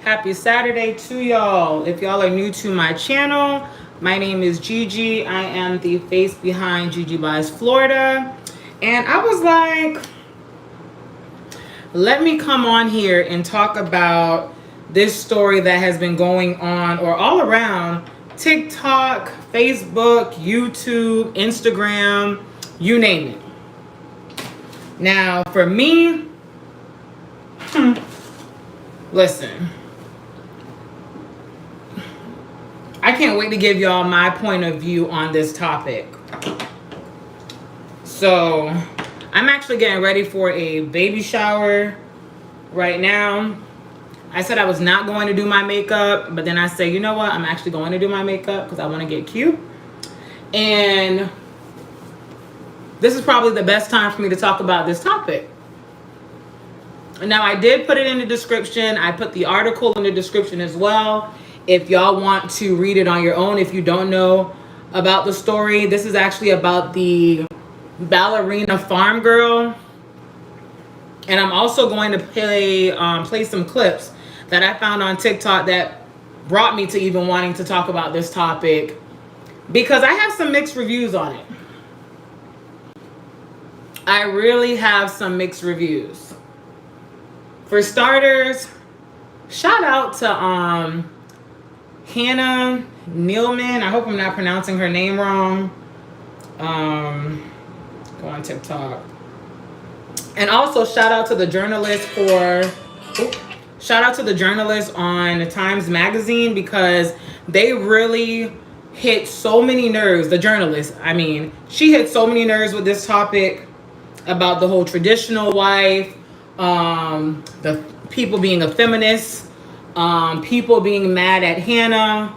Happy Saturday to y'all. If y'all are new to my channel, my name is Gigi. I am the face behind Gigi Buys Florida. And I was like, let me come on here and talk about this story that has been going on or all around TikTok, Facebook, YouTube, Instagram, you name it. Now, for me, listen, I can't wait to give y'all my point of view on this topic. So, I'm actually getting ready for a baby shower right now. I said I was not going to do my makeup, but then I say, you know what? I'm actually going to do my makeup because I want to get cute. And this is probably the best time for me to talk about this topic. Now, I did put it in the description. I put the article in the description as well. If y'all want to read it on your own, if you don't know about the story, this is actually about the Ballerina Farm girl. And I'm also going to play some clips that I found on TikTok that brought me to even wanting to talk about this topic, because I have some mixed reviews on it. I really have some mixed reviews. For starters, shout out to Hannah Neilman. I hope I'm not pronouncing her name wrong. Go on TikTok. And also shout out to the journalist on Times Magazine, because they really hit so many nerves. The journalist, she hit so many nerves with this topic about the whole traditional wife, the people being a feminist, people being mad at Hannah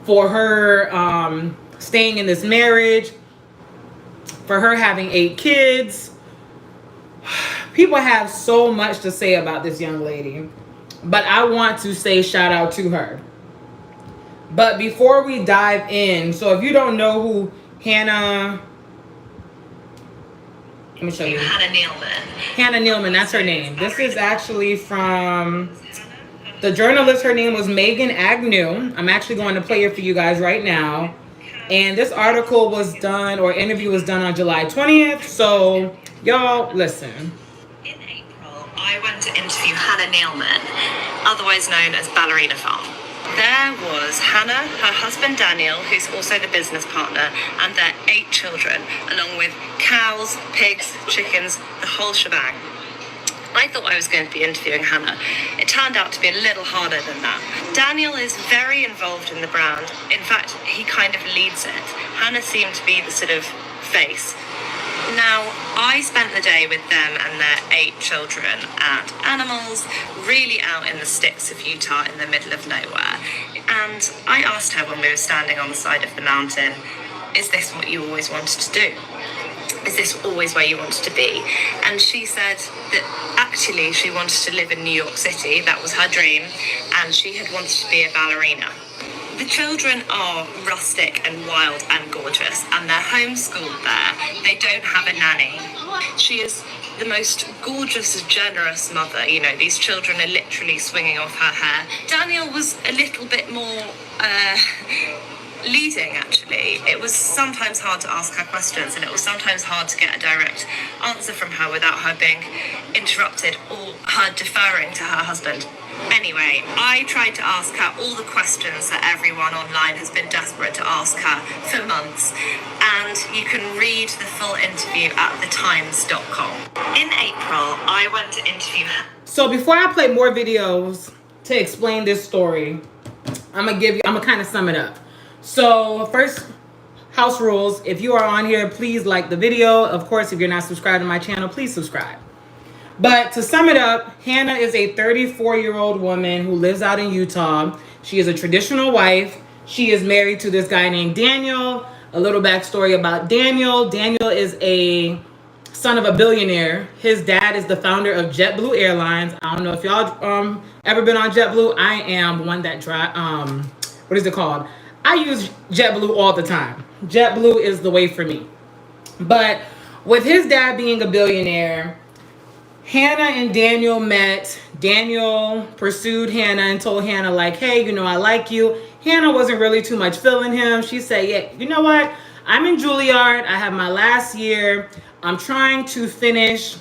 for her staying in this marriage, for her having 8 kids. People have so much to say about this young lady, but I want to say shout out to her. But before we dive in, so if you don't know who Hannah, let me show you. Hannah Neilman, that's her name. This is actually from the journalist. Her name was Megan Agnew. I'm actually going to play it for you guys right now. And this article was done, or interview was done on July 20th. So y'all listen. In April, I went to interview Hannah Neilman, otherwise known as Ballerina Farm. There was Hannah, her husband Daniel, who's also the business partner, and their 8 children, along with cows, pigs, chickens, the whole shebang. I thought I was going to be interviewing Hannah. It turned out to be a little harder than that. Daniel is very involved in the brand. In fact, he kind of leads it. Hannah seemed to be the sort of face. Now, I spent the day with them and their 8 children and animals, really out in the sticks of Utah in the middle of nowhere. And I asked her when we were standing on the side of the mountain, is this what you always wanted to do? Is this always where you wanted to be? And she said that actually she wanted to live in New York City. That was her dream. And she had wanted to be a ballerina. The children are rustic and wild and gorgeous, and they're homeschooled there. They don't have a nanny. She is the most gorgeous, generous mother. You know, these children are literally swinging off her hair. Daniel was a little bit more leading, actually. It was sometimes hard to ask her questions, and it was sometimes hard to get a direct answer from her without her being interrupted or her deferring to her husband. Anyway, I tried to ask her all the questions that everyone online has been desperate to ask her for months, and you can read the full interview at thetimes.com. In April, I went to interview her. So before I play more videos to explain this story, I'm gonna kind of sum it up. So first, house rules. If you are on here, please like the video. Of course, if you're not subscribed to my channel, please subscribe. But to sum it up, Hannah is a 34-year-old woman who lives out in Utah. She is a traditional wife. She is married to this guy named Daniel. A little backstory about Daniel. Daniel is a son of a billionaire. His dad is the founder of JetBlue Airlines. I don't know if y'all ever been on JetBlue. I am one that what is it called? I use JetBlue all the time. JetBlue is the way for me. But with his dad being a billionaire, Hannah and Daniel met. Daniel pursued Hannah and told Hannah, like, hey, I like you. Hannah wasn't really too much feeling him. She said, yeah, you know what? I'm in Juilliard. I have my last year. I'm trying to finish.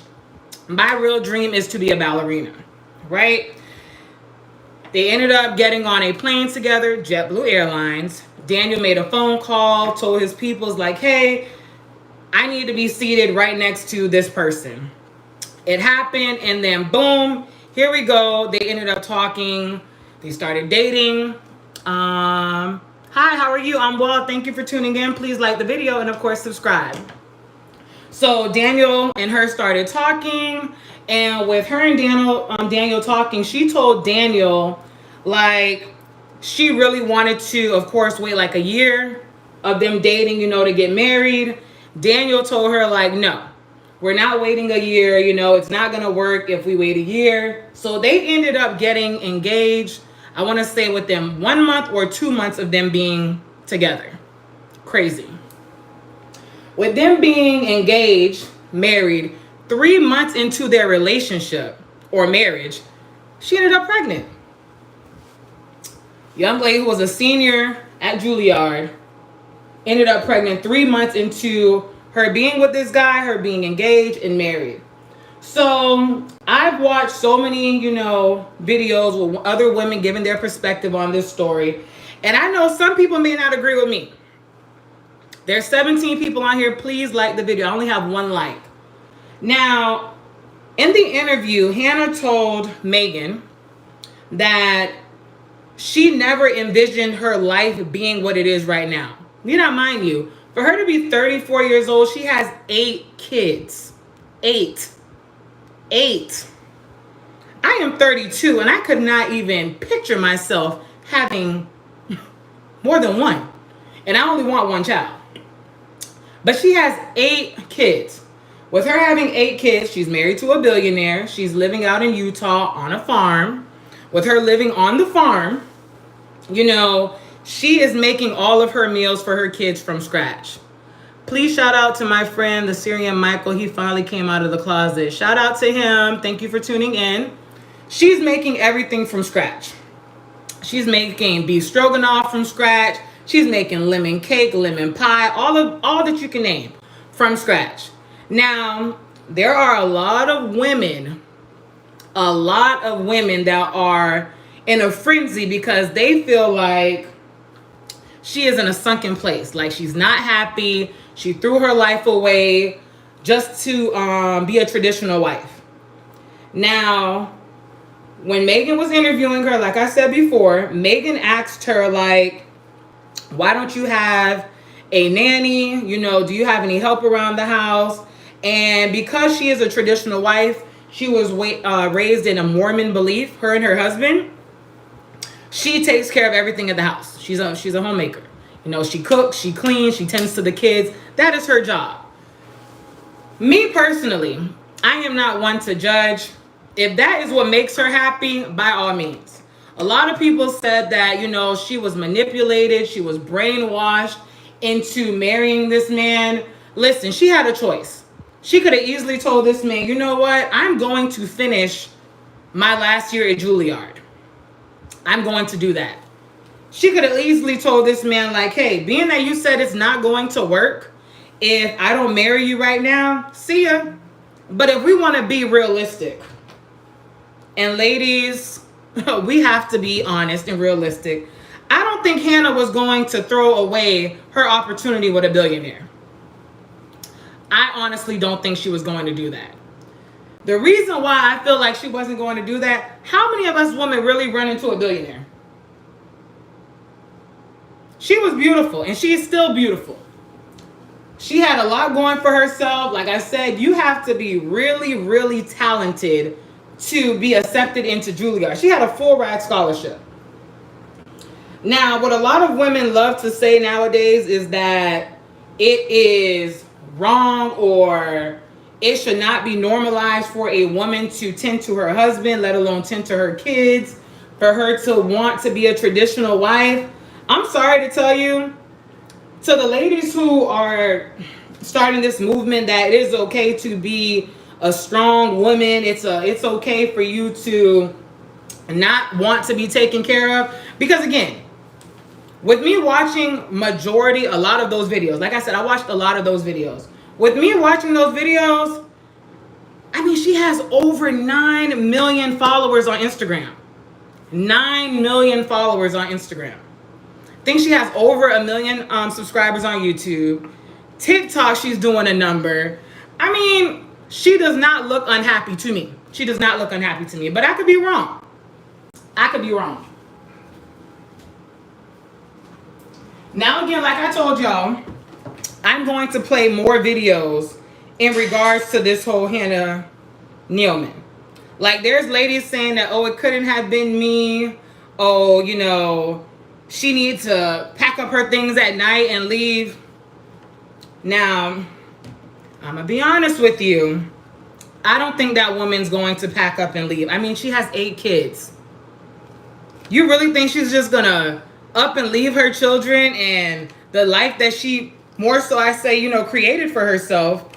My real dream is to be a ballerina, right? They ended up getting on a plane together, JetBlue Airlines. Daniel made a phone call, told his peoples, like, hey, I need to be seated right next to this person. It happened, and then boom, here we go. They ended up talking. They started dating. Hi, how are you? I'm well. Thank you for tuning in. Please like the video and, of course, subscribe. So Daniel and her started talking, and with her and Daniel talking, she told Daniel, like, she really wanted to, of course, wait like a year of them dating, to get married. Daniel told her, like, no, we're not waiting a year. It's not going to work if we wait a year. So they ended up getting engaged. I want to say within 1 month or 2 months of them being together. Crazy. With them being engaged, married, 3 months into their relationship or marriage, she ended up pregnant. Young lady who was a senior at Juilliard ended up pregnant 3 months into her being with this guy, her being engaged and married. So I've watched so many, videos with other women giving their perspective on this story. And I know some people may not agree with me. There's 17 people on here. Please like the video. I only have 1 like. Now, in the interview, Hannah told Megan that she never envisioned her life being what it is right now. Mind you, for her to be 34 years old, she has 8 kids. 8. I am 32, and I could not even picture myself having more than one. And I only want 1 child. But she has 8 kids. With her having 8 kids, she's married to a billionaire. She's living out in Utah on a farm. With her living on the farm, she is making all of her meals for her kids from scratch. Please shout out to my friend, the Syrian Michael. He finally came out of the closet. Shout out to him. Thank you for tuning in. She's making everything from scratch. She's making beef stroganoff from scratch. She's making lemon cake, lemon pie, all that you can name from scratch. Now, there are a lot of women that are in a frenzy because they feel like she is in a sunken place. Like, she's not happy. She threw her life away just to be a traditional wife. Now, when Megan was interviewing her, like I said before, Megan asked her, like, why don't you have a nanny? Do you have any help around the house? And because she is a traditional wife, she was raised in a Mormon belief, her and her husband. She takes care of everything at the house. She's a homemaker. She cooks, she cleans, she tends to the kids. That is her job. Me personally, I am not one to judge. If that is what makes her happy, by all means. A lot of people said that, she was manipulated, she was brainwashed into marrying this man. Listen, she had a choice. She could have easily told this man, you know what? I'm going to finish my last year at Juilliard. I'm going to do that. She could have easily told this man, like, hey, being that you said it's not going to work, if I don't marry you right now, see ya. But if we want to be realistic, and ladies, we have to be honest and realistic, I don't think Hannah was going to throw away her opportunity with a billionaire. I honestly don't think she was going to do that. The reason why I feel like she wasn't going to do that, how many of us women really run into a billionaire? She was beautiful, and she is still beautiful. She had a lot going for herself. Like I said, you have to be really, really talented to be accepted into Juilliard. She had a full ride scholarship. Now, what a lot of women love to say nowadays is that it is wrong or it should not be normalized for a woman to tend to her husband, let alone tend to her kids, for her to want to be a traditional wife. I'm sorry to tell you, to the ladies who are starting this movement that it is okay to be a strong woman. It's okay for you to not want to be taken care of. Because again, with me watching a lot of those videos, like I said, I watched a lot of those videos. With me watching those videos, I mean, she has over 9 million followers on Instagram. 9 million followers on Instagram. I think she has over 1 million subscribers on YouTube. TikTok, she's doing a number. I mean, she does not look unhappy to me. She does not look unhappy to me. But I could be wrong. I could be wrong. Now again, like I told y'all, I'm going to play more videos in regards to this whole Hannah Nealman. Like, there's ladies saying that, oh, it couldn't have been me. Oh, you know, she needs to pack up her things at night and leave. Now, I'm going to be honest with you. I don't think that woman's going to pack up and leave. I mean, she has 8 kids. You really think she's just going to up and leave her children and the life that she, more so I say, you know, created for herself,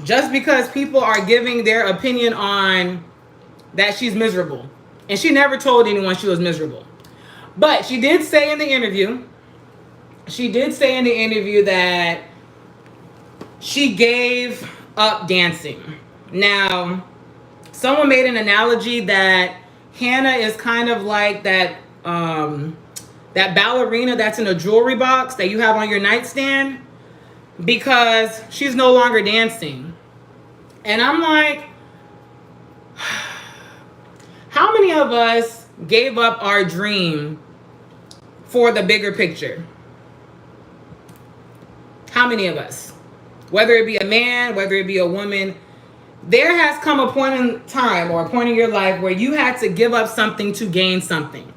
just because people are giving their opinion on that she's miserable? And she never told anyone she was miserable. But she did say in the interview, that she gave up dancing. Now, someone made an analogy that Hannah is kind of like that ballerina that's in a jewelry box that you have on your nightstand, because she's no longer dancing. And I'm like, how many of us gave up our dream for the bigger picture? How many of us? Whether it be a man, whether it be a woman, there has come a point in time or a point in your life where you had to give up something to gain something.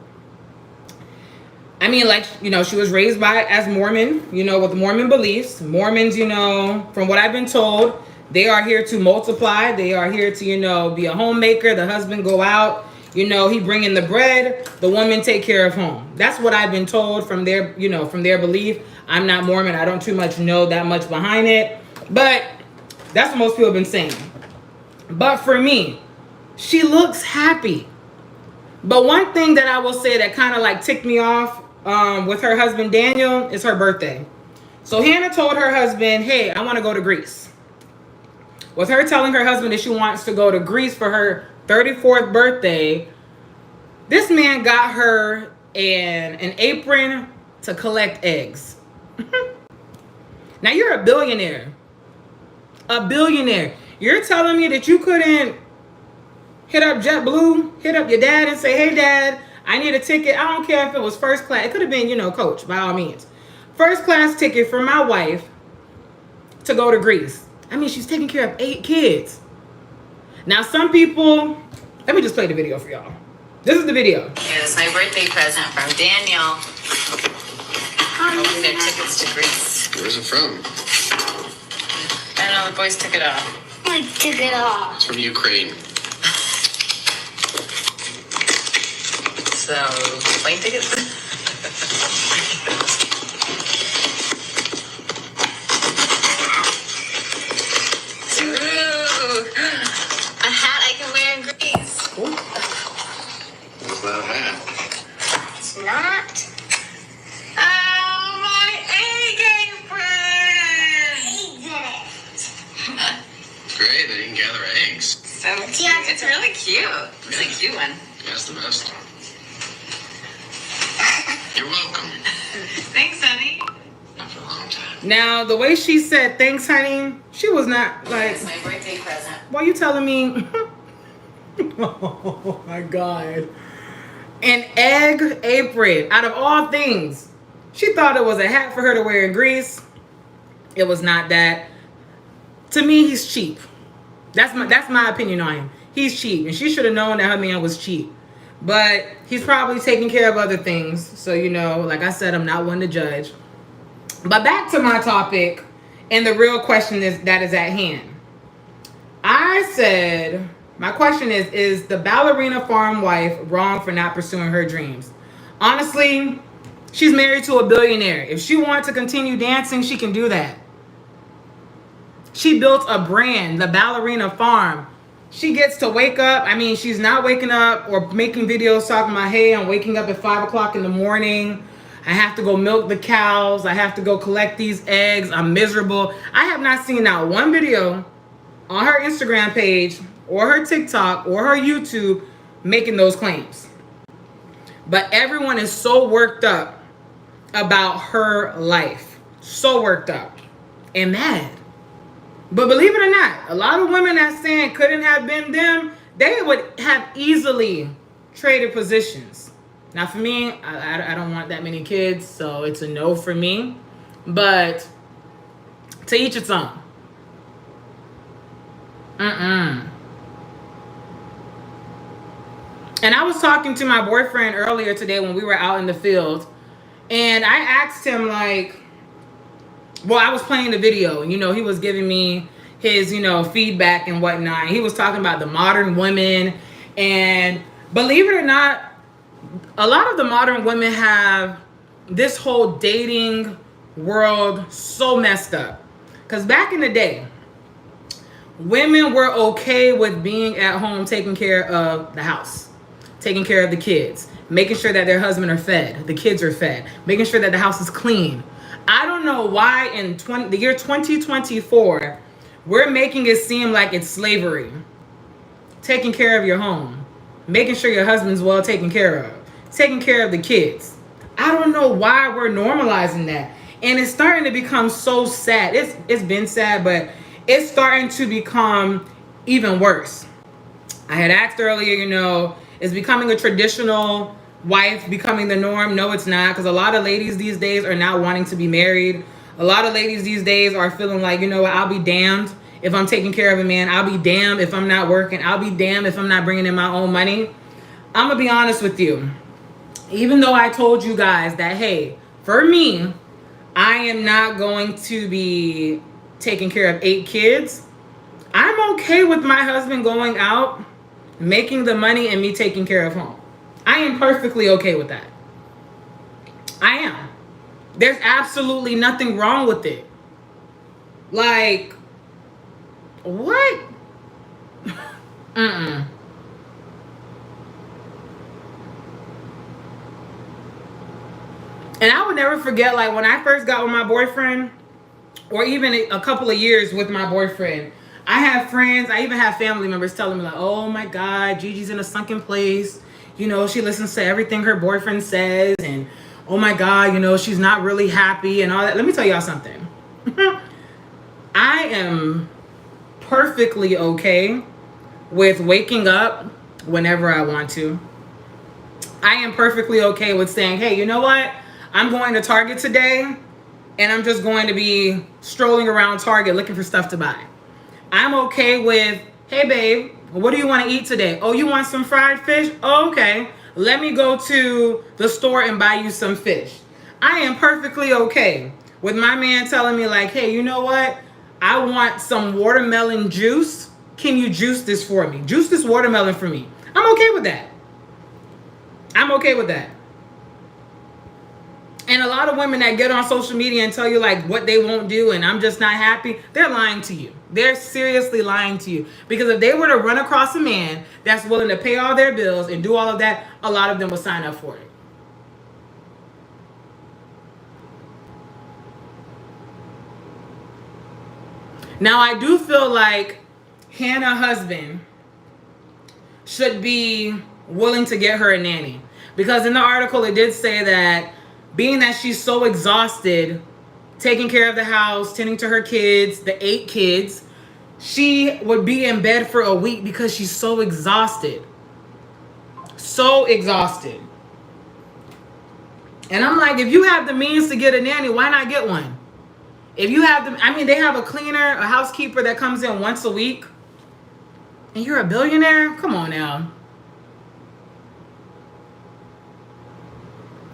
I mean, like, you know, she was raised as Mormon, you know, with Mormon beliefs. Mormons, you know, from what I've been told, they are here to multiply. They are here to, you know, be a homemaker. The husband go out, you know, he bring in the bread. The woman take care of home. That's what I've been told from their, you know, from their belief. I'm not Mormon. I don't too much know that much behind it. But that's what most people have been saying. But for me, she looks happy. But one thing that I will say that kind of like ticked me off with her husband Daniel is her birthday. So Hannah told her husband, hey, I want to go to Greece. With her telling her husband that she wants to go to Greece for her 34th birthday, this man got her an apron to collect eggs. Now you're a billionaire. A billionaire. You're telling me that you couldn't hit up JetBlue, hit up your dad and say, hey, Dad, I need a ticket. I don't care if it was first class. It could have been, you know, coach, by all means. First class ticket for my wife to go to Greece. I mean, she's taking care of 8 kids. Now, some people, let me just play the video for y'all. This is the video. It's my birthday present from Daniel. Hoping their tickets to Greece. Where's it from? I don't know, the boys took it off. I took it off. It's from Ukraine. So, plane tickets? Ooh, a hat I can wear in Greece. What's that hat? It's not. Oh, my egg apron! Great, they can gather eggs. So cute. It's really cute. Really cute one. Yeah, it's the best. You're welcome. Thanks, honey. Not for a long time. Now, the way she said, thanks, honey, she was not like, It's my birthday present. why you telling me? Oh, my God. An egg apron, out of all things. She thought it was a hat for her to wear in Greece. It was not that. To me, he's cheap. That's my opinion on him. He's cheap, and she should have known that her man was cheap. But he's probably taking care of other things. So, you know, like I said, I'm not one to judge. But back to my topic and the real question that is at hand. I said, my question is the Ballerina Farm Wife wrong for not pursuing her dreams? Honestly, she's married to a billionaire. If she wants to continue dancing, she can do that. She built a brand, the Ballerina Farm. She gets to wake up. I mean, she's not waking up or making videos talking about, hey, I'm waking up at 5 o'clock in the morning. I have to go milk the cows. I have to go collect these eggs. I'm miserable. I have not seen not one video on her Instagram page or her TikTok or her YouTube making those claims. But everyone is so worked up about her life. So worked up and mad. But believe it or not, a lot of women that saying couldn't have been them, they would have easily traded positions. Now for me, I don't want that many kids, so it's a no for me. But to each its own. And I was talking to my boyfriend earlier today when we were out in the field. And I asked him, like, well, I was playing the video. And, he was giving me his, feedback and whatnot. He was talking about the modern women. And believe it or not, a lot of the modern women have this whole dating world so messed up. Because back in the day, women were okay with being at home taking care of the house, taking care of the kids, making sure that their husband are fed, the kids are fed, making sure that the house is clean. I don't know why in the year 2024, we're making it seem like it's slavery. Taking care of your home, making sure your husband's well taken care of, taking care of the kids. I don't know why we're normalizing that. And it's starting to become so sad. It's been sad, but it's starting to become even worse. I had asked earlier, is becoming a traditional wife becoming the norm? No, it's not, because a lot of ladies these days are not wanting to be married. A lot of ladies these days are feeling like, I'll be damned if I'm taking care of a man. I'll be damned if I'm not working. I'll be damned if I'm not bringing in my own money. I'm going to be honest with you. Even though I told you guys that, hey, for me, I am not going to be taking care of 8 kids. I'm okay with my husband going out, making the money, and me taking care of home. I am perfectly okay with that. I am. There's absolutely nothing wrong with it. Like, what? And I would never forget, like, when I first got with my boyfriend, or even a couple of years with my boyfriend, I have friends, I even have family members telling me, like, oh my God, Gigi's in a sunken place. She listens to everything her boyfriend says, and oh my God, she's not really happy and all that. Let me tell y'all something. I am perfectly okay with waking up whenever I want to. I am perfectly okay with saying, hey, you know what? I'm going to Target today, and I'm just going to be strolling around Target looking for stuff to buy. I'm okay with, hey babe, what do you want to eat today? Oh, you want some fried fish? Oh, okay. Let me go to the store and buy you some fish. I am perfectly okay with my man telling me, like, hey, you know what? I want some watermelon juice. Can you juice this for me? Juice this watermelon for me. I'm okay with that. I'm okay with that. And a lot of women that get on social media and tell you, like, what they won't do and I'm just not happy, they're lying to you. They're seriously lying to you. Because if they were to run across a man that's willing to pay all their bills and do all of that, a lot of them will sign up for it. Now, I do feel like Hannah's husband should be willing to get her a nanny. Because in the article, it did say that being that she's so exhausted, taking care of the house, tending to her kids, the 8 kids, she would be in bed for a week because she's so exhausted. So exhausted. And I'm like, if you have the means to get a nanny, why not get one? If you have they have a cleaner, a housekeeper that comes in once a week, and you're a billionaire? Come on now.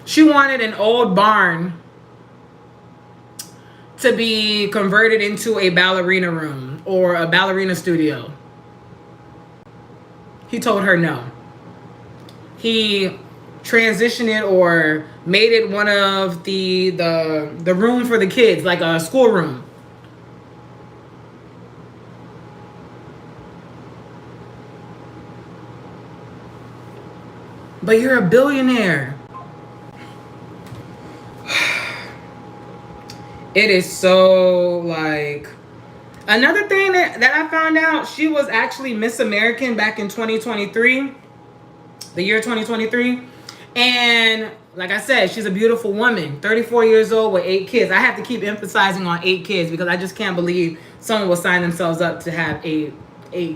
She wanted an old barn to be converted into a ballerina room or a ballerina studio. He told her no. He transitioned it or made it one of the room for the kids, like a schoolroom. But you're a billionaire. It is so like... Another thing that I found out, she was actually Miss American back in 2023. The year 2023. And like I said, she's a beautiful woman, 34 years old with 8 kids. I have to keep emphasizing on 8 kids because I just can't believe someone will sign themselves up to have eight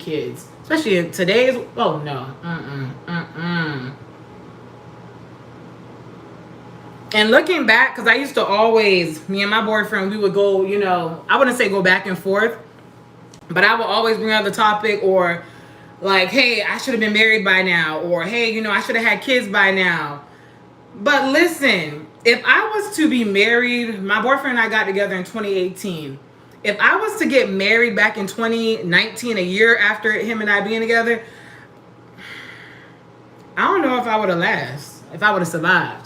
kids. Especially in today's... Oh, no. And looking back, because I used to always, me and my boyfriend, we would go, you know, I wouldn't say go back and forth, but I would always bring up the topic, or like, hey, I should have been married by now, or hey, you know, I should have had kids by now. But listen, if I was to be married, my boyfriend and I got together in 2018. If I was to get married back in 2019, a year after him and I being together, I don't know if I would have lasted, if I would have survived.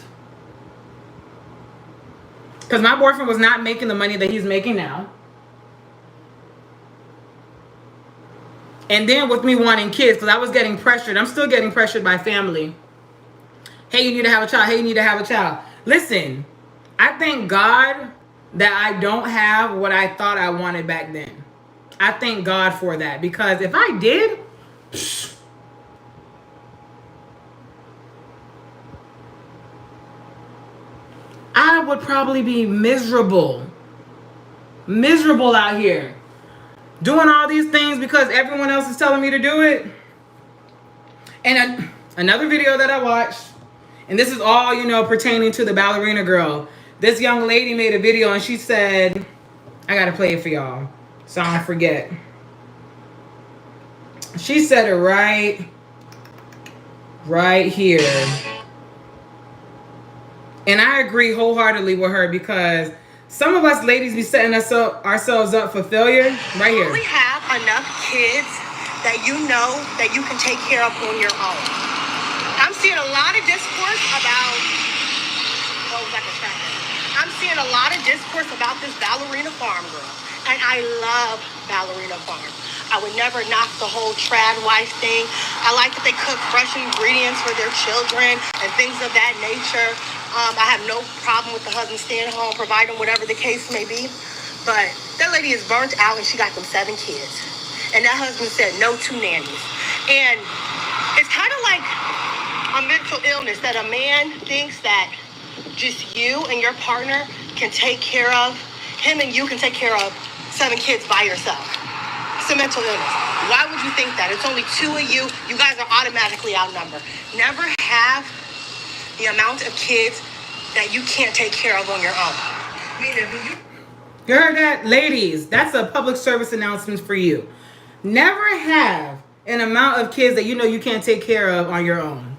Because my boyfriend was not making the money that he's making now. And then with me wanting kids, because I was getting pressured. I'm still getting pressured by family. Hey, you need to have a child. Hey, you need to have a child. Listen, I thank God that I don't have what I thought I wanted back then. I thank God for that. Because if I did... I would probably be miserable. Miserable out here. Doing all these things because everyone else is telling me to do it. And another video that I watched, and this is all, you know, pertaining to the ballerina girl. This young lady made a video and she said, I gotta play it for y'all so I don't forget. She said it right here. And I agree wholeheartedly with her, because some of us ladies be setting ourselves up for failure. Right here. You only have enough kids that you know that you can take care of on your own. I'm seeing a lot of discourse about... Oh, like a tractor. I'm seeing a lot of discourse about this Ballerina Farm girl. And I love Ballerina Farm. I would never knock the whole trad wife thing. I like that they cook fresh ingredients for their children and things of that nature. I have no problem with the husband staying home, providing whatever the case may be. But that lady is burnt out and she got them 7 kids. And that husband said no to nannies. And it's kind of like a mental illness that a man thinks that just you and your partner can take care of, him and you can take care of 7 kids by yourself. It's a mental illness. Why would you think that? It's only 2 of you. You guys are automatically outnumbered. Never have the amount of kids that you can't take care of on your own. You heard that? Ladies, that's a public service announcement for you. Never have an amount of kids that you know you can't take care of on your own.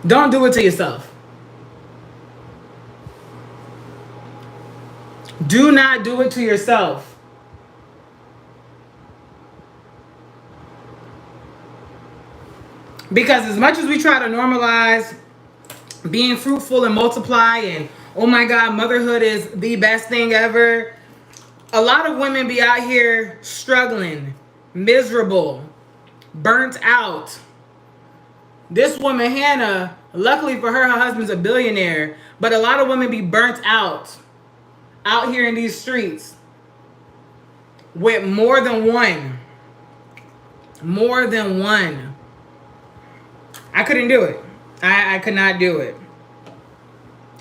Don't do it to yourself. Do not do it to yourself. Because as much as we try to normalize being fruitful and multiply and, oh my God, motherhood is the best thing ever, a lot of women be out here struggling, miserable, burnt out. This woman, Hannah, luckily for her, her husband's a billionaire, but a lot of women be burnt out here in these streets with more than one. More than one. I couldn't do it. I could not do it.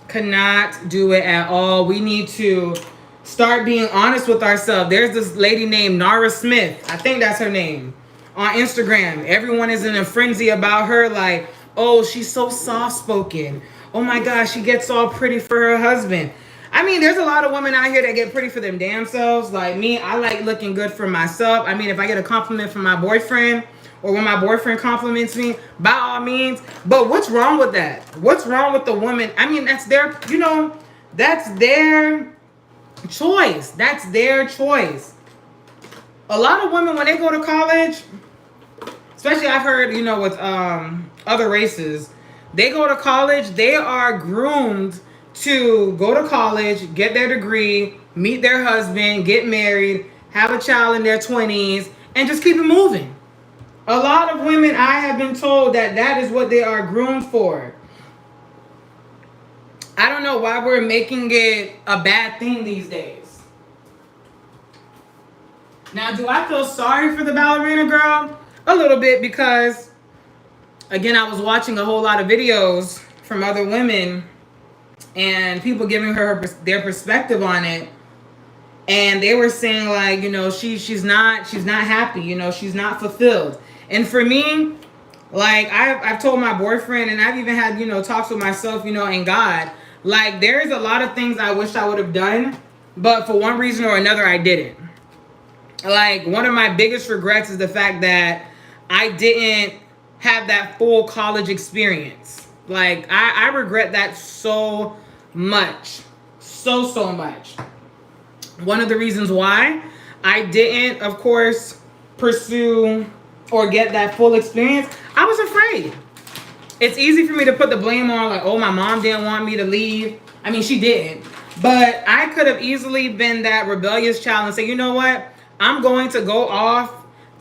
Could not do it at all. We need to start being honest with ourselves. There's this lady named Nara Smith. I think that's her name. On Instagram. Everyone is in a frenzy about her. Like, oh, she's so soft-spoken. Oh my gosh, she gets all pretty for her husband. I mean, there's a lot of women out here that get pretty for them damn selves. Like me, I like looking good for myself. I mean, if I get a compliment from my boyfriend, or when my boyfriend compliments me, by all means. But what's wrong with that? What's wrong with the woman? I mean, that's their, you know, that's their choice. That's their choice. A lot of women, when they go to college, especially I've heard, you know, with other races, they go to college, they are groomed to go to college, get their degree, meet their husband, get married, have a child in their 20s, and just keep it moving. A lot of women, I have been told that that is what they are groomed for. I don't know why we're making it a bad thing these days. Now, do I feel sorry for the ballerina girl? A little bit, because, again, I was watching a whole lot of videos from other women and people giving her their perspective on it. And they were saying, like, you know, she's not happy, you know, she's not fulfilled. And for me, like, I've told my boyfriend, and I've even had, you know, talks with myself, you know, and God, like, there's a lot of things I wish I would have done, but for one reason or another, I didn't. Like, one of my biggest regrets is the fact that I didn't have that full college experience. Like, I regret that so much. So much. One of the reasons why I didn't, of course, pursue or get that full experience, I was afraid. It's easy for me to put the blame on, like, oh, my mom didn't want me to leave. I mean, she didn't. But I could have easily been that rebellious child and say, you know what? I'm going to go off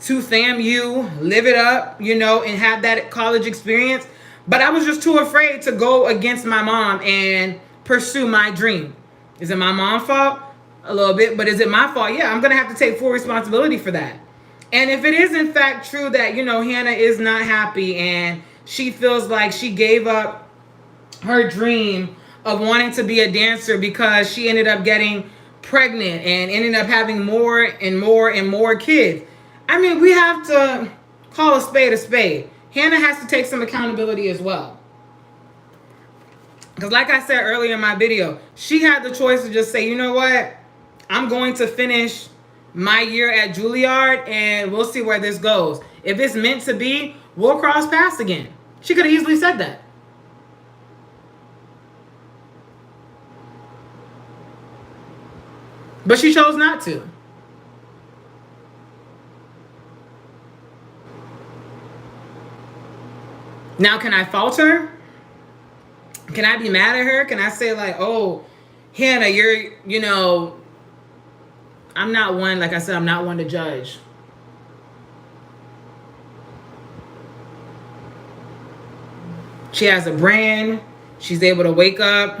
to FAMU, live it up, you know, and have that college experience. But I was just too afraid to go against my mom and pursue my dream. Is it my mom's fault? A little bit. But is it my fault? Yeah, I'm going to have to take full responsibility for that. And if it is in fact true that, you know, Hannah is not happy and she feels like she gave up her dream of wanting to be a dancer because she ended up getting pregnant and ended up having more and more kids. I mean, we have to call a spade a spade. Hannah has to take some accountability as well. Because like I said earlier in my video, she had the choice to just say, you know what? I'm going to finish my year at Juilliard and we'll see where this goes. If it's meant to be, we'll cross paths again. She could have easily said that. But she chose not to. Now, can I fault her? Can I be mad at her? Can I say, like, oh, Hannah, you know, I'm not one, like I said, I'm not one to judge. She has a brand. She's able to wake up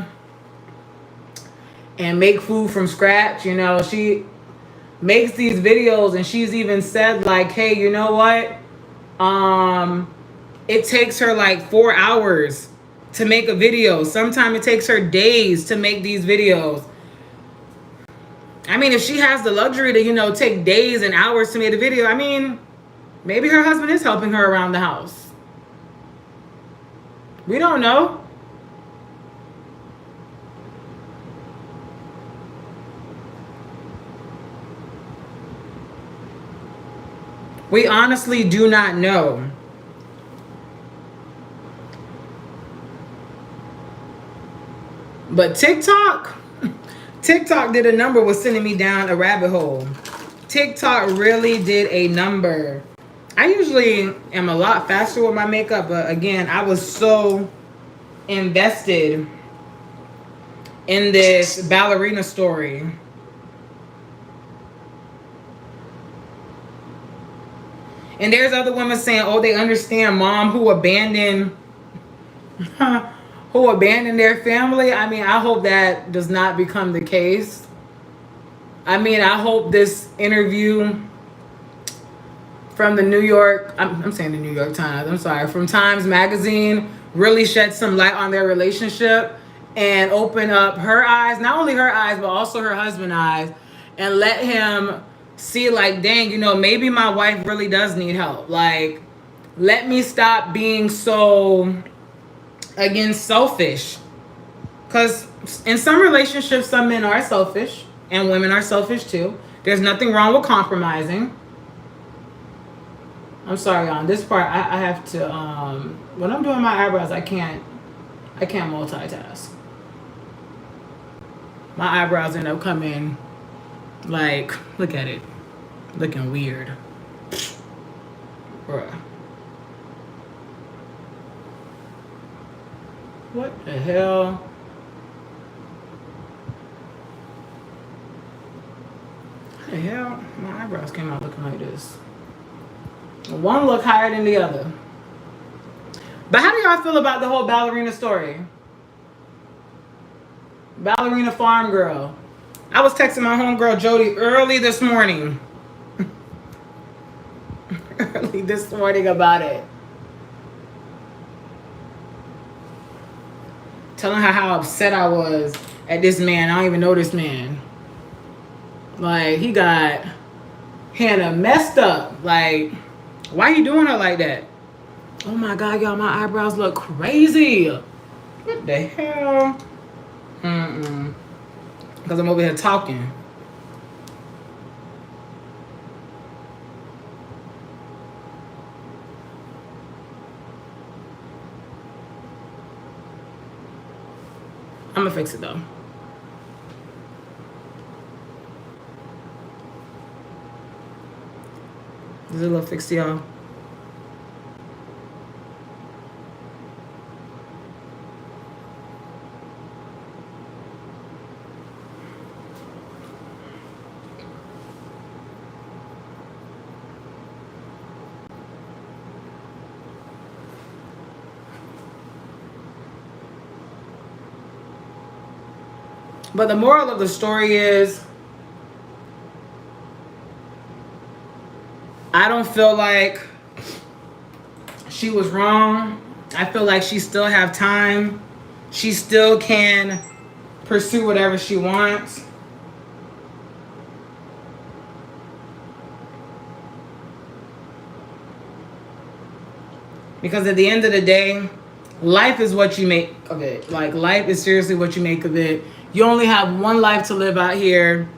and make food from scratch. You know, she makes these videos and she's even said, like, hey, you know what? It takes her like 4 hours to make a video. Sometimes it takes her days to make these videos. I mean, if she has the luxury to, you know, take days and hours to make a video, I mean, maybe her husband is helping her around the house. We don't know. We honestly do not know. But TikTok did a number with sending me down a rabbit hole. TikTok really did a number. I usually am a lot faster with my makeup, but again, I was so invested in this ballerina story. And there's other women saying, oh, they understand mom who abandoned their family. I mean, I hope that does not become the case. I mean, I hope this interview from the New York, I'm saying the New York Times, I'm sorry, from Times Magazine really shed some light on their relationship and open up her eyes, not only her eyes, but also her husband's eyes, and let him see, like, dang, you know, maybe my wife really does need help. Like, let me stop being so, again, selfish. Because in some relationships, some men are selfish and women are selfish too. There's nothing wrong with compromising. I'm sorry, on this part, I have to, when I'm doing my eyebrows, I can't multitask. My eyebrows end up coming, like, look at it, looking weird. Bruh. What the hell? the hell? My eyebrows came out looking like this. One look higher than the other. But how do y'all feel about the whole ballerina story? Ballerina Farm Girl. I was texting my homegirl Jody early this morning. Early this morning about it. Telling her how upset I was at this man. I don't even know this man. Like, he got Hannah messed up. Like, why you doing her like that? Oh my God, y'all, my eyebrows look crazy. What the hell? Because I'm over here talking. I'm gonna fix it though. Is it a little fixed, y'all? But the moral of the story is, I don't feel like she was wrong. I feel like she still have time. She still can pursue whatever she wants. Because at the end of the day, life is what you make of it. Like, life is seriously what you make of it. You only have one life to live out here.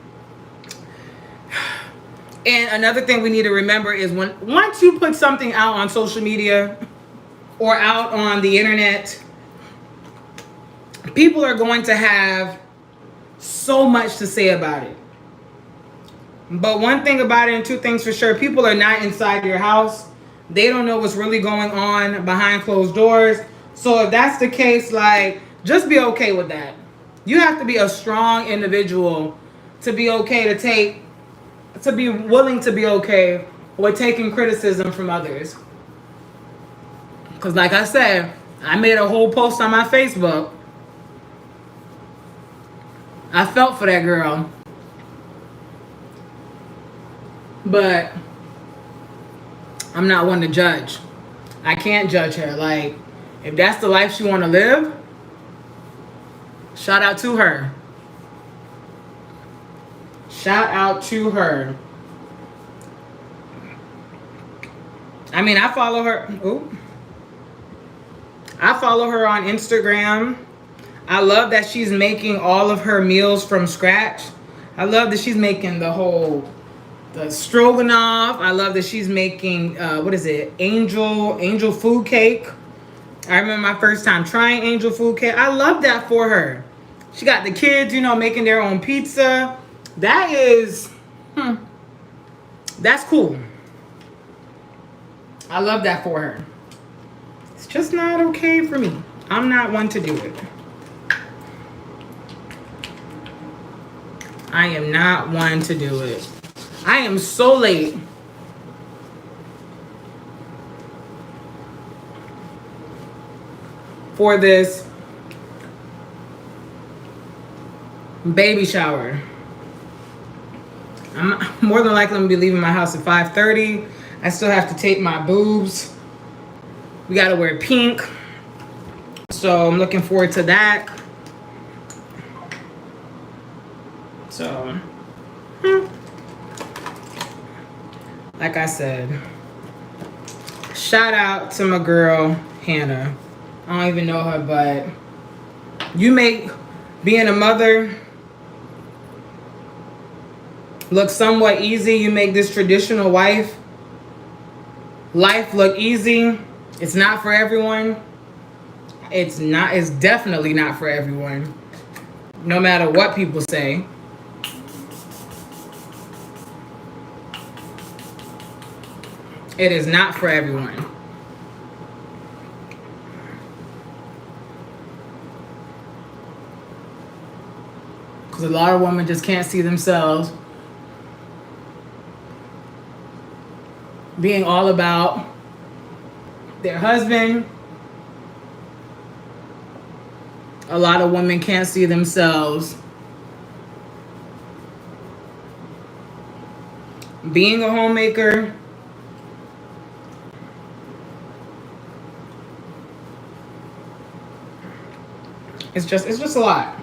And another thing we need to remember is once you put something out on social media or out on the internet, people are going to have so much to say about it. But one thing about it, and two things for sure, people are not inside your house. They don't know what's really going on behind closed doors. So if that's the case, like, just be okay with that. You have to be a strong individual to be okay to be willing to be okay with taking criticism from others. Because like I said, I made a whole post on my Facebook. I felt for that girl. But I'm not one to judge. I can't judge her. Like, if that's the life she want to live, shout out to her. Shout out to her. I mean, I follow her. Ooh. I follow her on Instagram. I love that she's making all of her meals from scratch. I love that she's making the stroganoff. I love that she's making, angel food cake. I remember my first time trying angel food cake. I love that for her. She got the kids, making their own pizza. That is, that's cool. I love that for her. It's just not okay for me. I'm not one to do it. I am not one to do it. I am so late. For this baby shower. I'm more than likely going to be leaving my house at 5:30. I still have to tape my boobs. We got to wear pink. So I'm looking forward to that. So, like I said, shout out to my girl, Hannah. I don't even know her, but you make being a mother look somewhat easy. You make this traditional life look easy. It's not for everyone. It's definitely not for everyone. No matter what people say. It is not for everyone. Because a lot of women just can't see themselves being all about their husband. A lot of women can't see themselves being a homemaker. It's just a lot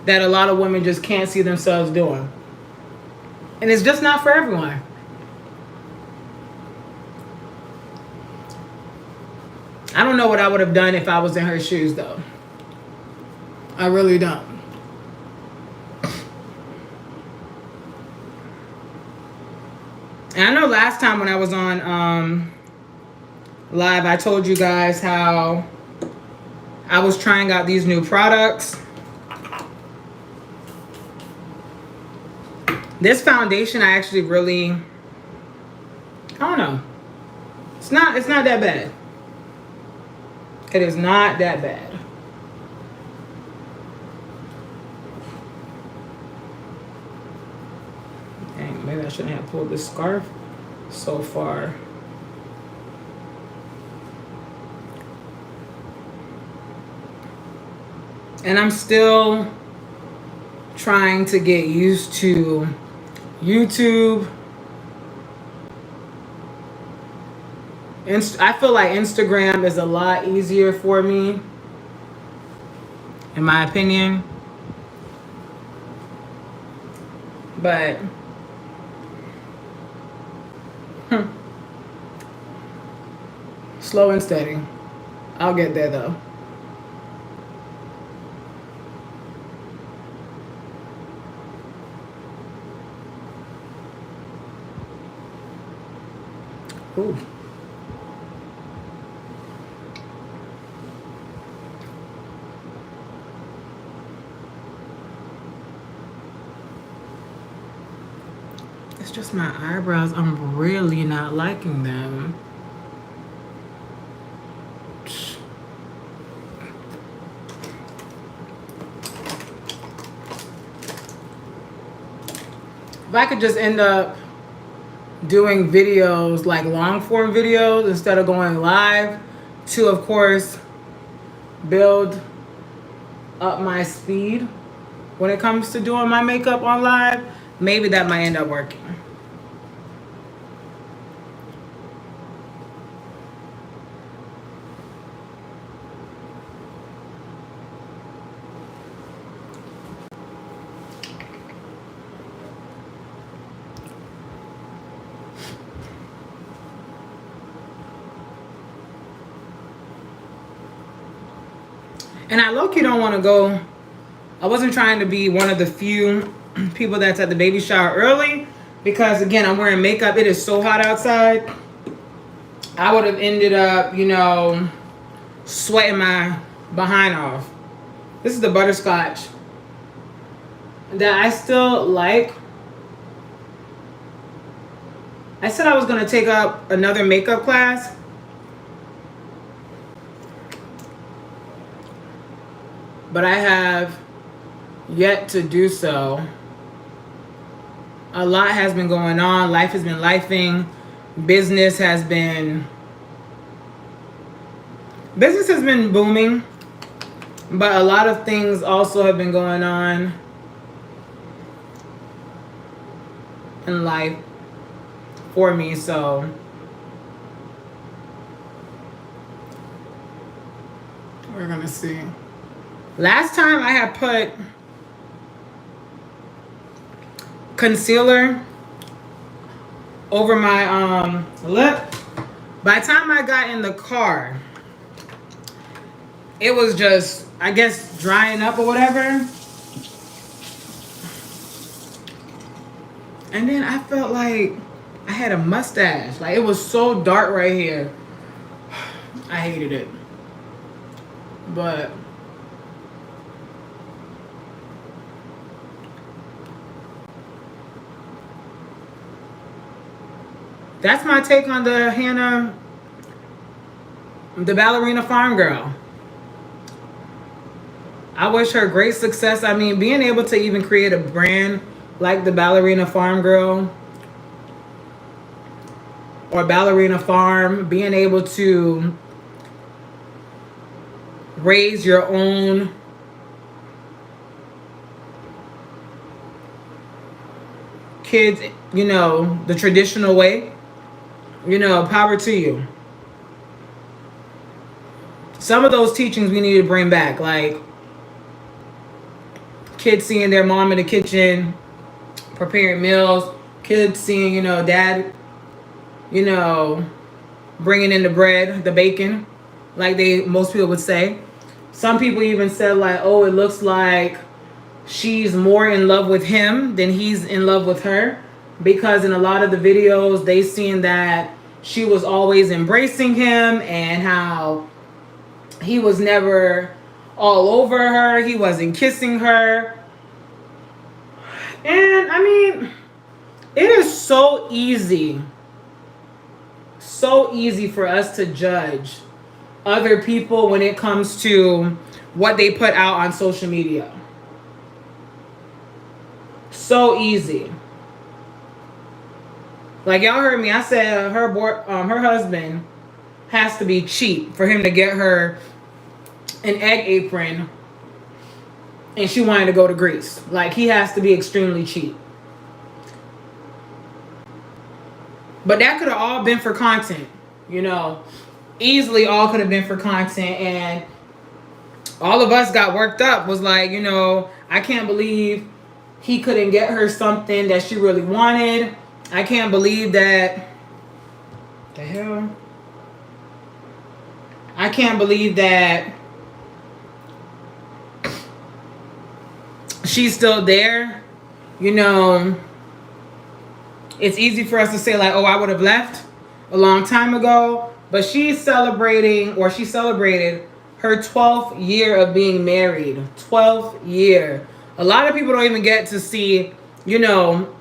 that a lot of women just can't see themselves doing. And it's just not for everyone. I don't know what I would have done if I was in her shoes, though. I really don't. And I know last time when I was on live, I told you guys how I was trying out these new products. This foundation, I actually really, I don't know. It's not that bad. It is not that bad. Dang, maybe I shouldn't have pulled this scarf so far. And I'm still trying to get used to YouTube. I feel like Instagram is a lot easier for me, in my opinion. But slow and steady. I'll get there though. Ooh. It's just my eyebrows. I'm really not liking them. If I could just end up doing videos, like long form videos, instead of going live, to of course build up my speed when it comes to doing my makeup on live, maybe that might end up working. And I low-key don't want to go. I wasn't trying to be one of the few people that's at the baby shower early, because again, I'm wearing makeup. It is so hot outside. I would have ended up, you know, sweating my behind off. This is the butterscotch that I still like. I said I was going to take up another makeup class. But I have yet to do so. A lot has been going on. Life has been lifing. Business has been booming. But a lot of things also have been going on in life for me. So we're gonna see. Last time I had put concealer over my lip. By the time I got in the car, it was just, I guess, drying up or whatever. And then I felt like I had a mustache. Like, it was so dark right here. I hated it. But that's my take on the Hannah, the Ballerina Farm girl. I wish her great success. I mean, being able to even create a brand like the Ballerina Farm girl or Ballerina Farm, being able to raise your own kids, you know, the traditional way, you know, power to you. Some of those teachings we need to bring back, like kids seeing their mom in the kitchen preparing meals, kids seeing, you know, dad, you know, bringing in the bread, the bacon, like most people would say. Some people even said like, oh, it looks like she's more in love with him than he's in love with her, because in a lot of the videos they seen that she was always embracing him and how he was never all over her, he wasn't kissing her. And I mean, it is so easy for us to judge other people when it comes to what they put out on social media. So easy. Like y'all heard me, I said her husband has to be cheap for him to get her an egg apron and she wanted to go to Greece. Like, he has to be extremely cheap. But that could have all been for content, you know. Easily all could have been for content. And all of us got worked up, was like, you know, I can't believe he couldn't get her something that she really wanted. I can't believe that. The hell? I can't believe that she's still there. You know, it's easy for us to say like, oh, I would have left a long time ago. But she's celebrating, or she celebrated her 12th year of being married. 12th year. A lot of people don't even get to see, you know,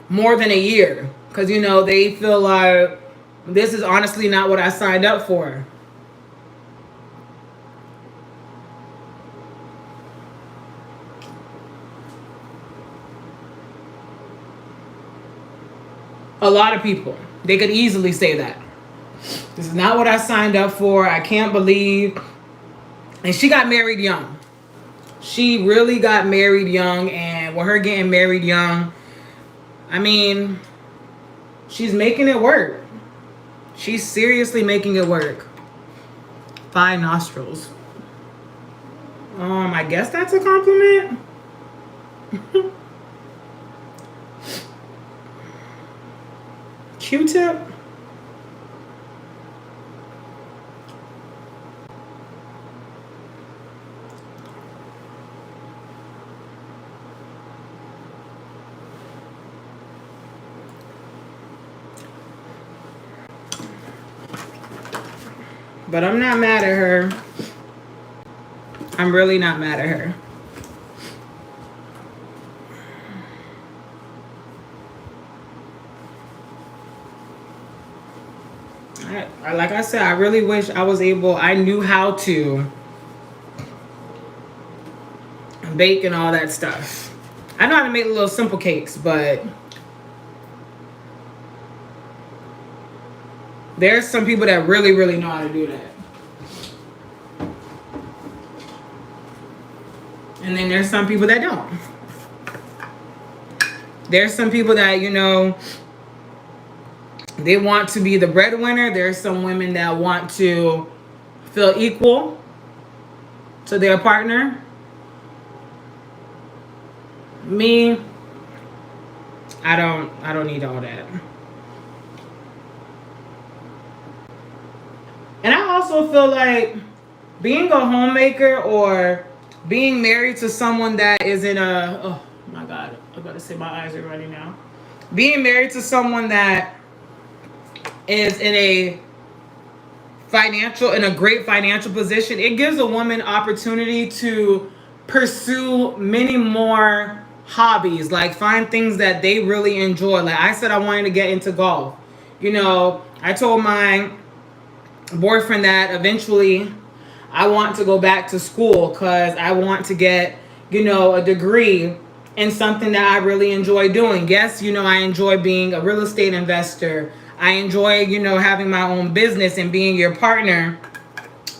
more than a year. Because, you know, they feel like this is honestly not what I signed up for. A lot of people, they could easily say that. This is not what I signed up for. I can't believe. And she got married young. She really got married young. And with her getting married young, I mean, she's making it work. She's seriously making it work. 5 nostrils. I guess that's a compliment. Q-tip. But I'm not mad at her. I'm really not mad at her. Like I said, I really wish I knew how to bake and all that stuff. I know how to make little simple cakes, but there's some people that really, really know how to do that. And then there's some people that don't. There's some people that, you know, they want to be the breadwinner. There's some women that want to feel equal to their partner. Me, I don't need all that. And I also feel like being a homemaker or being married to someone that is in a, oh my God, I'm about to say my eyes are running now. Being married to someone that is in a great financial position, it gives a woman opportunity to pursue many more hobbies, like find things that they really enjoy. Like I said, I wanted to get into golf. You know, I told my boyfriend that eventually I want to go back to school because I want to get, you know, a degree and something that I really enjoy doing. Yes, you know, I enjoy being a real estate investor. I enjoy, you know, having my own business and being your partner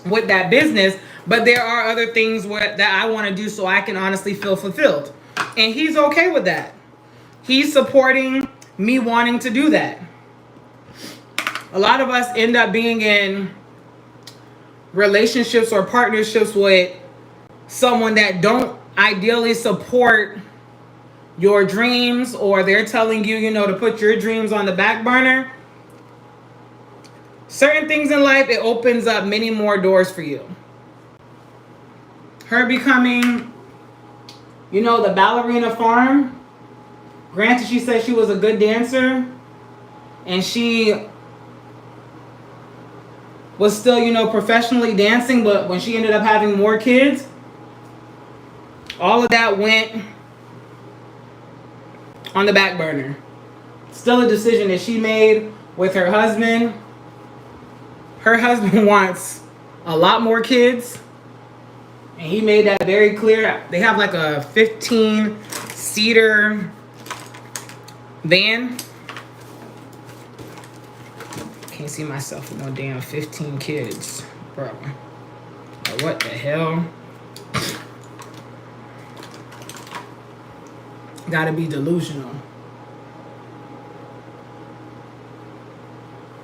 with that business. But there are other things that I want to do so I can honestly feel fulfilled. And he's okay with that. He's supporting me wanting to do that. A lot of us end up being in relationships or partnerships with someone that don't ideally support your dreams, or they're telling you, you know, to put your dreams on the back burner. Certain things in life, it opens up many more doors for you. Her becoming, you know, the Ballerina Farm. Granted, she said she was a good dancer, and she was still, you know, professionally dancing, but when she ended up having more kids, all of that went on the back burner. Still a decision that she made with her husband. Her husband wants a lot more kids, and he made that very clear. They have like a 15-seater van. Can't see myself with no damn 15 kids, bro. What the hell? Gotta be delusional.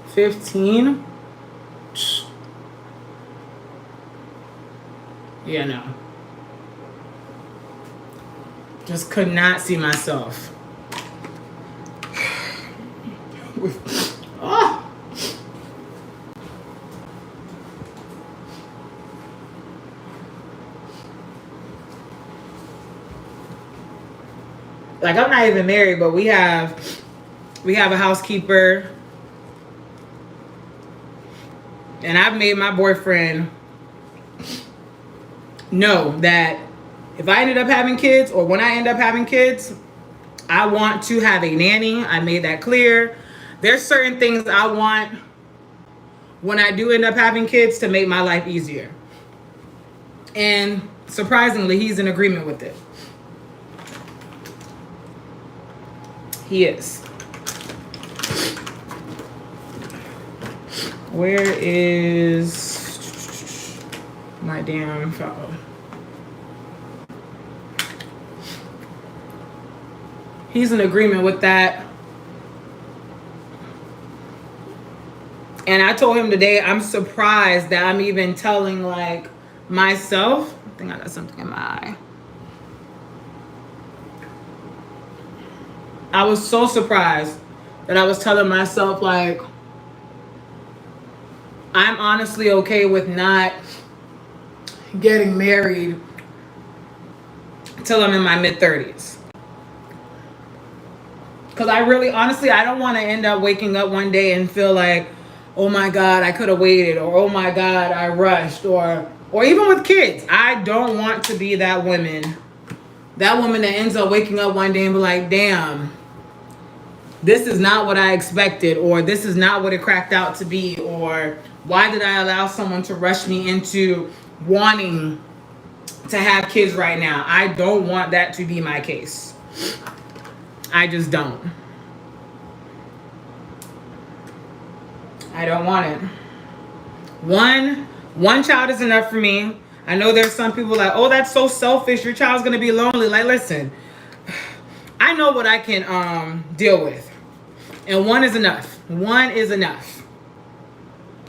15? Yeah, no. Just could not see myself. Oh. Like, I'm not even married, but we have a housekeeper. And I've made my boyfriend know that if I ended up having kids, or when I end up having kids, I want to have a nanny. I made that clear. There's certain things I want when I do end up having kids to make my life easier. And surprisingly, he's in agreement with it. He is. Where is my damn phone? He's in agreement with that. And I told him today, I'm surprised that I'm even telling like myself. I think I got something in my eye. I was so surprised that I was telling myself, like, I'm honestly okay with not getting married till I'm in my mid-30s. Because I really, honestly, I don't want to end up waking up one day and feel like, oh my God, I could have waited, or oh my God, I rushed, or even with kids. I don't want to be that woman that ends up waking up one day and be like, damn, this is not what I expected, or this is not what it cracked out to be, or why did I allow someone to rush me into wanting to have kids right now? I don't want that to be my case. I just don't. I don't want it. One child is enough for me. I know there's some people like, oh, that's so selfish. Your child's gonna be lonely. Like, listen, I know what I can deal with. And one is enough. One is enough.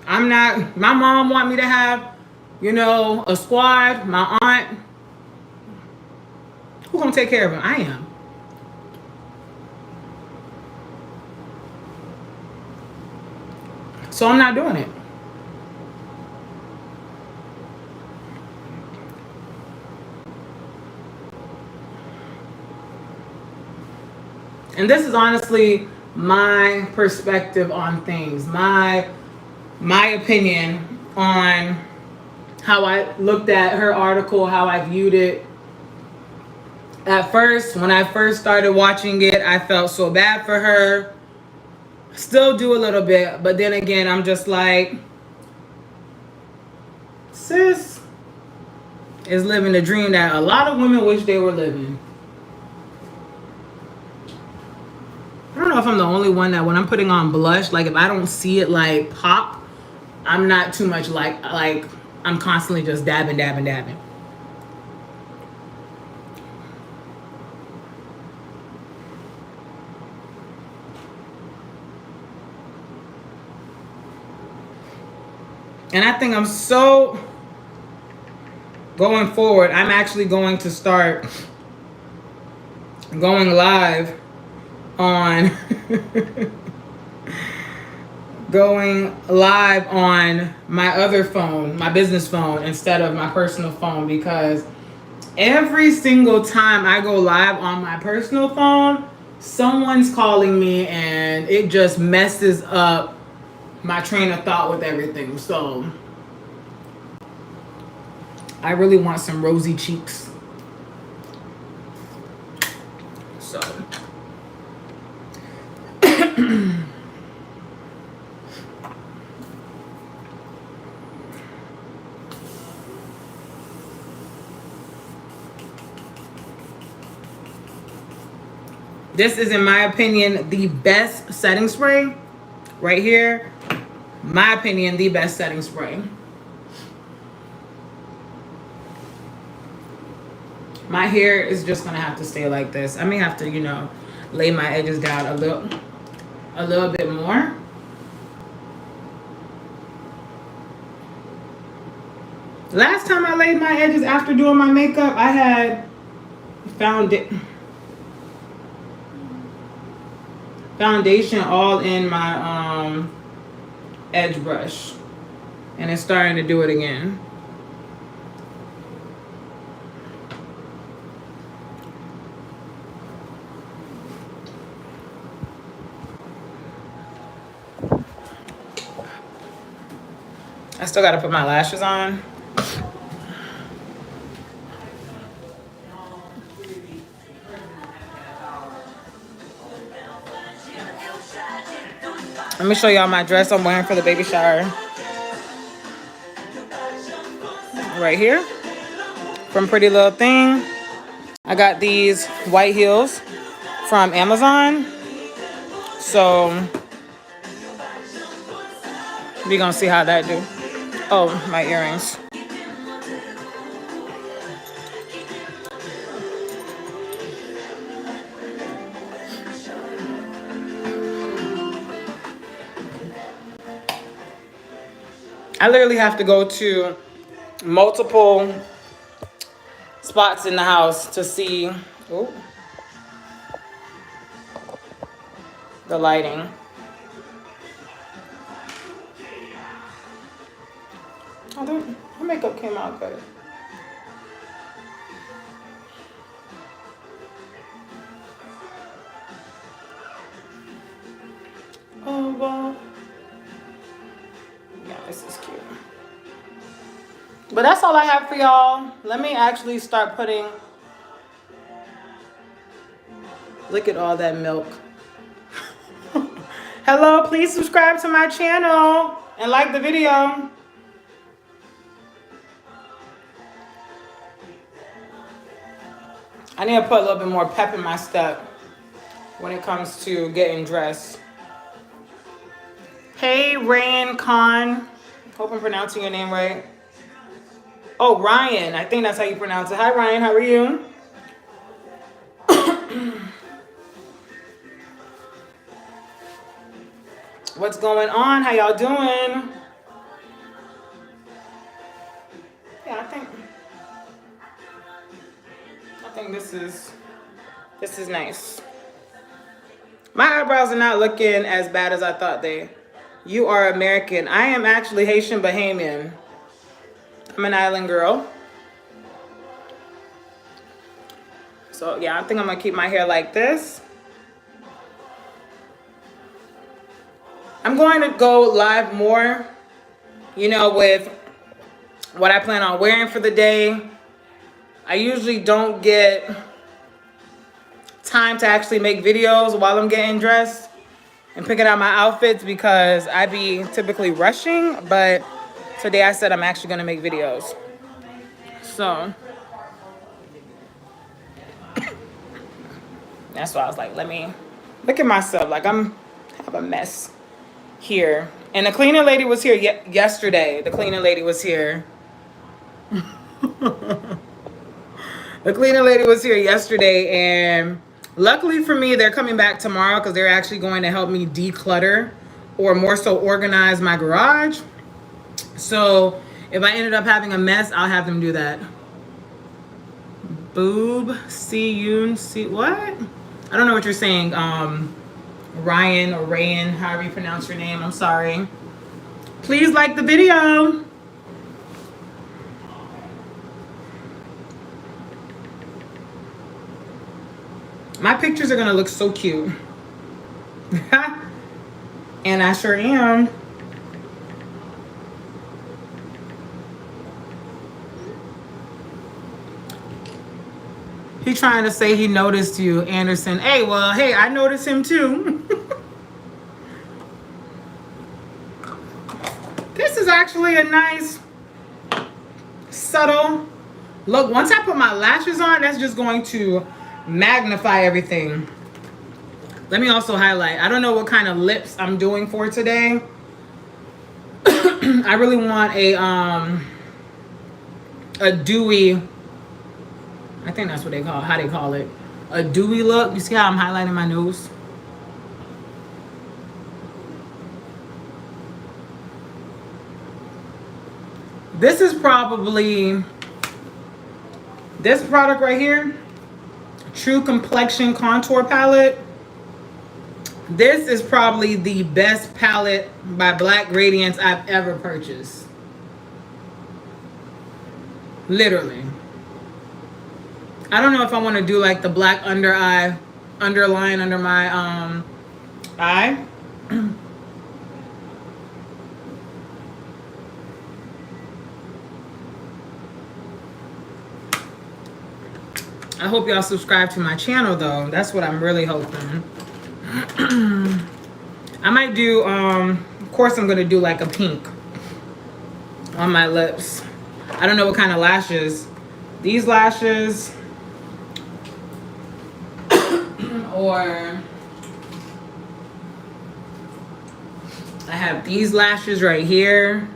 My mom want me to have, you know, a squad. My aunt. Who's gonna take care of him? I am. So I'm not doing it. And this is honestly my perspective on things, my opinion on how I looked at her article, how I viewed it. At first, when I first started watching it, I felt so bad for her. Still do a little bit, but then again, I'm just like, sis is living a dream that a lot of women wish they were living. know if I'm the only one that when I'm putting on blush, like if I don't see it like pop, I'm not too much like I'm constantly just dabbing. And I think I'm so going forward, I'm actually going to start going live on going live on my other phone, my business phone, instead of my personal phone, because every single time I go live on my personal phone, someone's calling me and it just messes up my train of thought with everything. So I really want some rosy cheeks. So this is, in my opinion, the best setting spray right here. My opinion, the best setting spray. My hair is just gonna have to stay like this. I may have to, you know, lay my edges down a little bit more. Last time I laid my edges after doing my makeup, I had foundation all in my edge brush, and it's starting to do it again. I still gotta put my lashes on. Let me show y'all my dress I'm wearing for the baby shower. Right here. From Pretty Little Thing. I got these white heels from Amazon. So we gonna see how that do. Oh, my earrings. I literally have to go to multiple spots in the house to see the lighting. Oh, her makeup came out good. Oh, wow. Yeah, this is cute. But that's all I have for y'all. Let me actually start putting... Look at all that milk. Hello, please subscribe to my channel and like the video. I need to put a little bit more pep in my step when it comes to getting dressed. Hey, Rayan Khan. Hope I'm pronouncing your name right. Oh, Ryan. I think that's how you pronounce it. Hi, Ryan. How are you? What's going on? How y'all doing? Yeah, I think this is nice. My eyebrows are not looking as bad as I thought they. You are American. I am actually Haitian Bahamian. I'm an island girl. So yeah, I think I'm gonna keep my hair like this. I'm going to go live more, you know, with what I plan on wearing for the day. I usually don't get time to actually make videos while I'm getting dressed and picking out my outfits because I be typically rushing, but today I said I'm actually gonna make videos. So that's why I was like, let me Look at myself, like I have a mess here. And the cleaning lady was here yesterday. The cleaning lady was here. The cleaning lady was here yesterday, and luckily for me, they're coming back tomorrow because they're actually going to help me declutter, or more so organize my garage. So if I ended up having a mess, I'll have them do that. Boob, see what? I don't know what you're saying. Ryan or Rayan, however you pronounce your name. I'm sorry. Please like the video. My pictures are gonna look so cute. And I sure am. He trying to say he noticed you, Anderson. Hey, well, hey, I noticed him too. This is actually a nice, subtle look. Once I put my lashes on, that's just going to magnify everything. Let me also highlight. I don't know what kind of lips I'm doing for today. I really want a dewy, I think that's what they call, how they call it, a dewy look. You see how I'm highlighting my nose? This is probably, this product right here, True Complexion Contour Palette. This is probably the best palette by Black Radiance I've ever purchased. Literally. I don't know if I want to do like the black underline under my eye. I hope y'all subscribe to my channel though. That's what I'm really hoping. I might do, of course I'm going to do like a pink on my lips. I don't know what kind of lashes. These lashes. Or I have these lashes right here.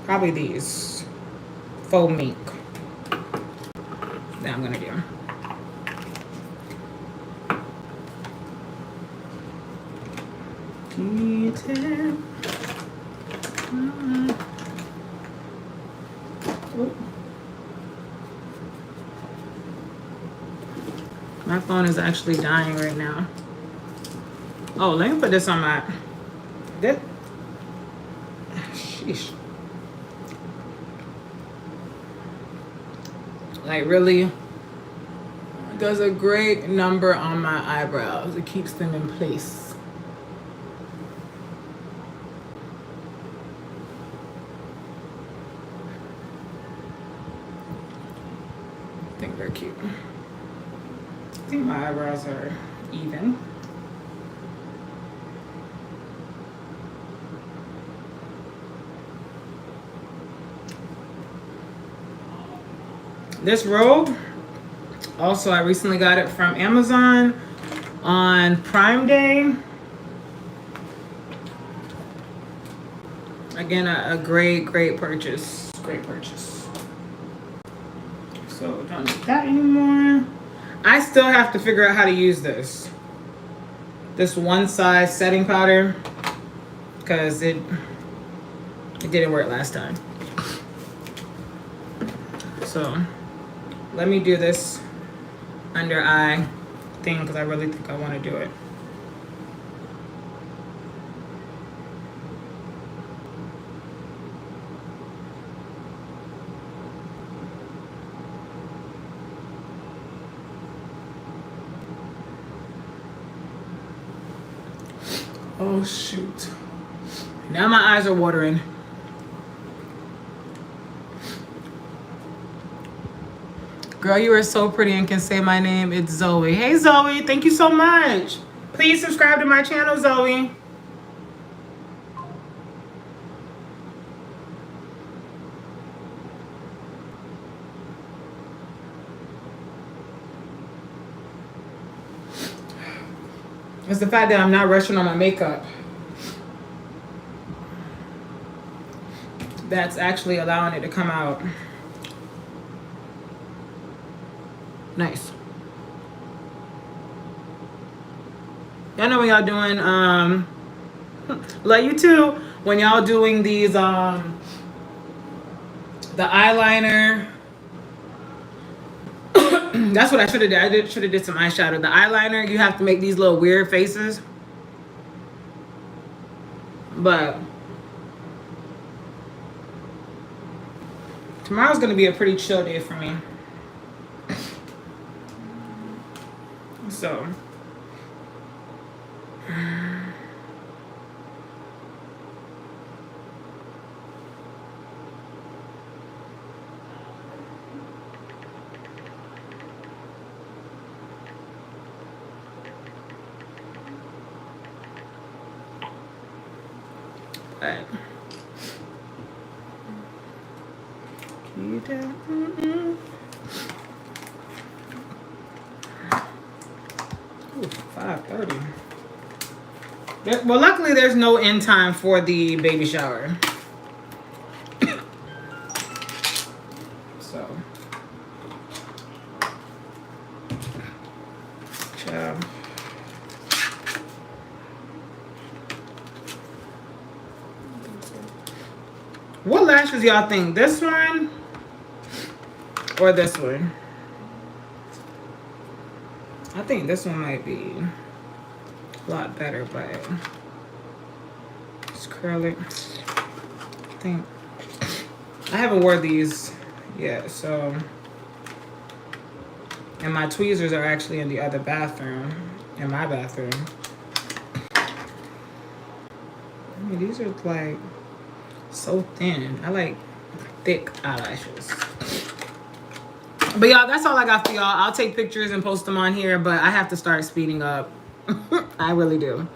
Probably these. Faux mink. That I'm going to do. My phone is actually dying right now. Oh, let me put this on my... This... Sheesh. Like really does a great number on my eyebrows. It keeps them in place. I think they're cute. I think my eyebrows are even. This robe, also I recently got it from Amazon on Prime Day. Again, a great purchase. Great purchase. So don't need that anymore. I still have to figure out how to use this. This one size setting powder, because it didn't work last time. So let me do this under eye thing because I really think I want to do it. Oh shoot. Now my eyes are watering. Girl, you are so pretty and can say my name. It's Zoe. Hey Zoe, thank you so much. Please subscribe to my channel, Zoe. It's the fact that I'm not rushing on my makeup. That's actually allowing it to come out nice. Y'all know when y'all doing love you too, when y'all doing these the eyeliner. That's what I should have did. I should have did some eyeshadow. The eyeliner, you have to make these little weird faces. But tomorrow's gonna be a pretty chill day for me. So but Ooh, 5:30. Well, luckily there's no end time for the baby shower. So, child. What lashes y'all think? This one or this one? I think this one might be a lot better, but it's curly. I think I haven't wore these yet, so, and my tweezers are actually in the other bathroom, in my bathroom. I mean, these are like so thin. I like thick eyelashes. But y'all, that's all I got for y'all. I'll take pictures and post them on here, but I have to start speeding up. I really do.